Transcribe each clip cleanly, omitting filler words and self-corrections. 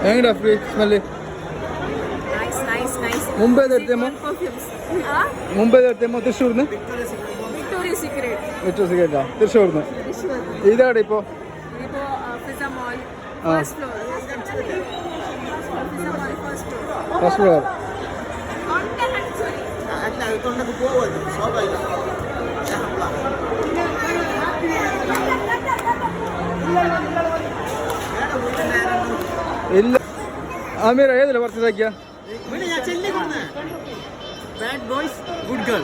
എങ്ങനെയാ free smell? മുമ്പേ എടുത്തേമോ തൃശ്ശൂർന്ന്? Victoria സീക്രട്ടാ തൃശ്ശൂർന്ന്. ഇതാടെ ഇപ്പോ ഫസ്റ്റ് ഫ്ലോർ. ഇല്ല ആമീർ ഏതല്ലേ പർച്ചേസ് ആക്കിയ? Bad boys, good girl.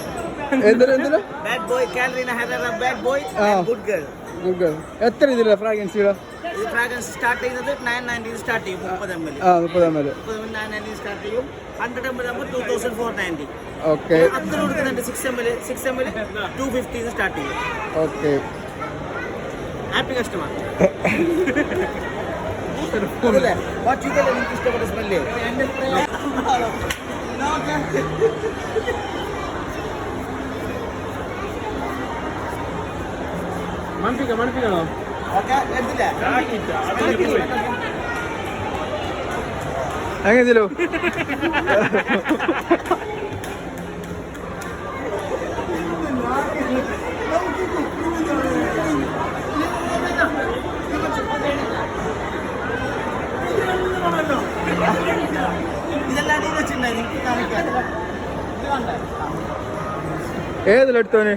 എന്തിനാ? Bad boy, Katrina Herrera, bad boy, and good girl. Good girl. എത്ര ഇതിലാ ഫ്രാഗ്രൻസ് ഇവിടെ? ഈ ഫ്രാഗ്രൻസ് സ്റ്റാർട്ട് ചെയ്യുന്നത് 990 സ്റ്റാർട്ട് ചെയ്യും. 30 ml. 30 ml. 990 സ്റ്റാർട്ട് ചെയ്യും. 100 ml ആകുമ്പോൾ 2490. ഓക്കെ. അത്ര കൊടുക്കുന്നുണ്ട് 6 ml 250 സ്റ്റാർട്ട് ചെയ്യും. Okay. Happy customer. What you എനിക്ക് ഇഷ്ടപ്പെട്ട smell. മണപ്പിക്കണോ? എങ്ങനെയല്ലോ ഏതിലെടുത്തോന്?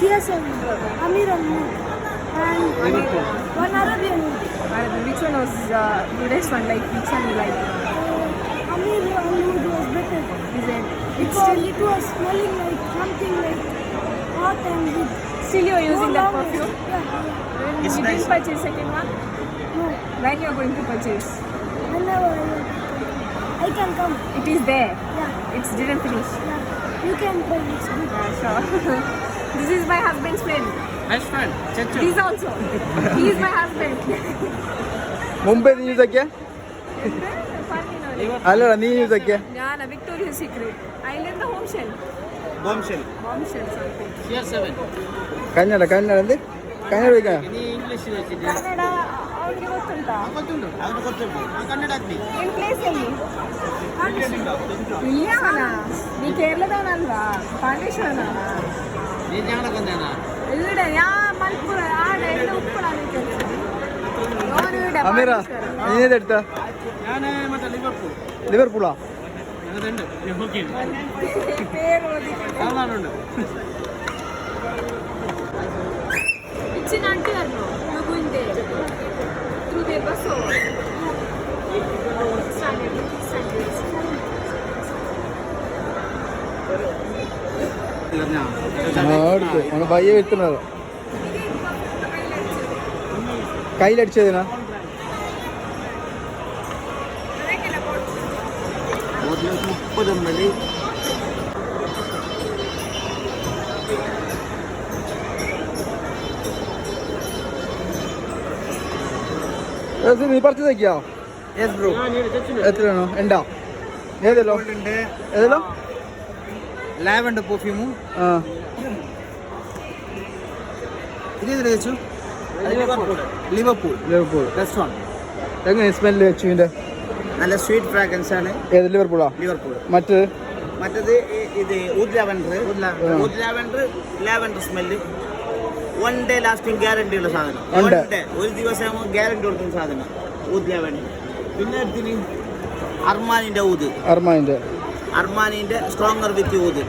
CSM, Amir Al-Noor, and one Arabian. Which one was the best one? Like which one you like? Amir Al-Noor was better. Is it? Because it was smelling like something like hot and good. Still you are using that flowers. perfume? Yeah. You didn't purchase second one? No. When you are going to purchase? Whenever I can come. It is there. Yeah. It's didn't finish. Yeah. You can try. It's good. Sure. This is my husband's friend. Best friend. This also. He is my husband. മുമ്പേ നീ use ആക്കിയ? അല്ലടാ നീ use ആക്കിയ? ഞാൻ Victoria secret. അതിലെന്താ home shell? Bombshell. Bombshell something. CR7. Kannada എന്ത്? കന്നഡ വിളിക്കാം. ഇനി ഇംഗ്ലീഷ് വെച്ചിട്ട്. കന്നഡ അവർക്ക് ಗೊತ್ತುಂಟಾ? ಗೊತ್ತುಂಟು. ಅವನು ಗೊತ್ತುಂಟು. ಕನ್ನಡ ಹಾಕ್ಲಿ. In place ಎಲ್ಲಿ? ಇಲ್ಲವನ. ನೀ ಕೇರಳದವನಲ್ವಾ? ಪಾಂಡೇಶ್ವರನ. ನೀನು ಜಾಣಕ್ಕೆ ಬಂದೇನಾ? ഇവിടെ ഞാൻ മലപ്പുറം ആടെ എല്ലാം ഉപ്പളാണ് കേൾക്കുന്നത്. അമീറ നീ ഏതെടുത്ത? ഞാൻ ಮತ್ತೆ ലിവർപൂളാ? ഞങ്ങളുണ്ട് പേര് ഓതി കാണാനുണ്ട്. ഇച്ചിരി നാട്ടി വരണോ? മകുവിൻ്റെ ത്രൂ ദ ബസ്സോ പയ്യെ എത്തുന്നത് കയ്യിലടിച്ചതിനാ? നീ പറിച്ചു നോക്കിയോ? എത്രയാണോ? ഉണ്ടാ ഏതല്ലോ? ഏതല്ലോ? ലാവൻഡർ പെർഫ്യൂമും ആ ലിവർപൂൾ റെസ്റ്റോറന്റ്. എങ്ങനെ സ്മെല്ല് വെച്ചു? ഇതിന്റെ നല്ല സ്വീറ്റ് ഫ്രാഗ്രൻസ് ആണ്. ഏത്? ലിവർപൂളാ? ലിവർപൂൾ. മറ്റ് മറ്റത് ഇത് oud lavender lavender smell 1 day lasting guarantee ഉള്ള സാധനം. 1 day ഒരു ദിവസം ഗ്യാരണ്ടി കൊടുക്കുന്ന സാധനം ഊഡ് ലാവൻഡർ. പിന്നെ എടുത്തിന് അർമാനിന്റെ സ്ട്രോങ്ങർ വിത്ത് ഊത്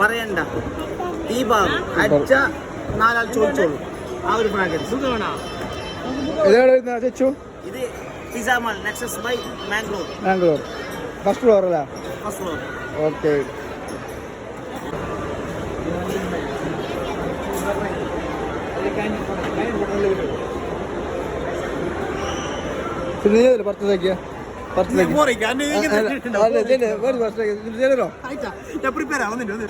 പറയണ്ട. ദീപാവ് അച്ഛ 4 ആൾ ചോദിച്ചോളൂ. ആ ഒരു ഫ്രാഗ്രൻസ് ഇത് പിസാമാൾ Nexus by Mangalore first floor അല്ലേ? First floor. ഓക്കെ. നീ പർച്ചേസ് ആക്കിയ പ്രിപ്പയർ ആവുന്നുണ്ട്.